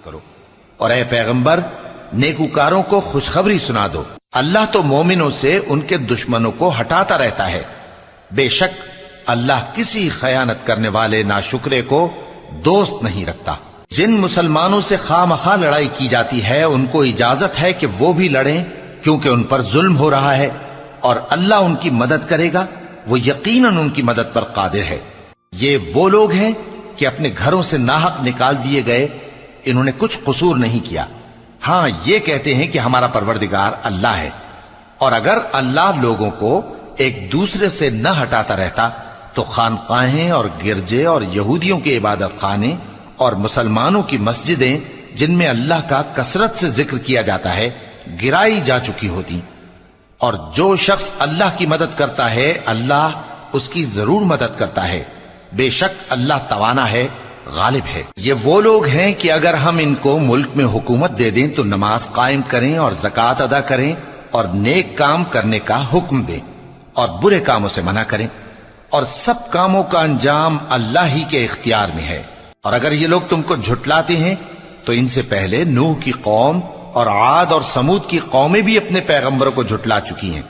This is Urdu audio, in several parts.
کرو، اور اے پیغمبر نیکوکاروں کو خوشخبری سنا دو، اللہ تو مومنوں سے ان کے دشمنوں کو ہٹاتا رہتا ہے، بے شک اللہ کسی خیانت کرنے والے ناشکرے کو دوست نہیں رکھتا۔ جن مسلمانوں سے خواہ مخواہ لڑائی کی جاتی ہے ان کو اجازت ہے کہ وہ بھی لڑیں، کیونکہ ان پر ظلم ہو رہا ہے، اور اللہ ان کی مدد کرے گا، وہ یقیناً ان کی مدد پر قادر ہے۔ یہ وہ لوگ ہیں کہ اپنے گھروں سے ناحق نکال دیے گئے، انہوں نے کچھ قصور نہیں کیا، ہاں یہ کہتے ہیں کہ ہمارا پروردگار اللہ ہے، اور اگر اللہ لوگوں کو ایک دوسرے سے نہ ہٹاتا رہتا تو خانقاہیں اور گرجے اور یہودیوں کے عبادت خانے اور مسلمانوں کی مسجدیں جن میں اللہ کا کثرت سے ذکر کیا جاتا ہے گرائی جا چکی ہوتی، اور جو شخص اللہ کی مدد کرتا ہے اللہ اس کی ضرور مدد کرتا ہے، بے شک اللہ توانا ہے، غالب ہے۔ یہ وہ لوگ ہیں کہ اگر ہم ان کو ملک میں حکومت دے دیں تو نماز قائم کریں اور زکوٰۃ ادا کریں اور نیک کام کرنے کا حکم دیں اور برے کاموں سے منع کریں، اور سب کاموں کا انجام اللہ ہی کے اختیار میں ہے۔ اور اگر یہ لوگ تم کو جھٹلاتے ہیں تو ان سے پہلے نوح کی قوم اور عاد اور سمود کی قومیں بھی اپنے پیغمبروں کو جھٹلا چکی ہیں،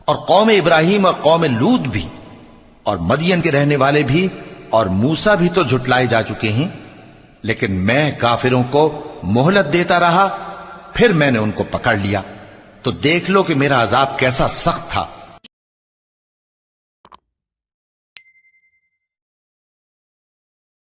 اور قوم ابراہیم اور قوم لوط بھی، اور مدین کے رہنے والے بھی، اور موسیٰ بھی تو جھٹلائے جا چکے ہیں، لیکن میں کافروں کو مہلت دیتا رہا، پھر میں نے ان کو پکڑ لیا، تو دیکھ لو کہ میرا عذاب کیسا سخت تھا۔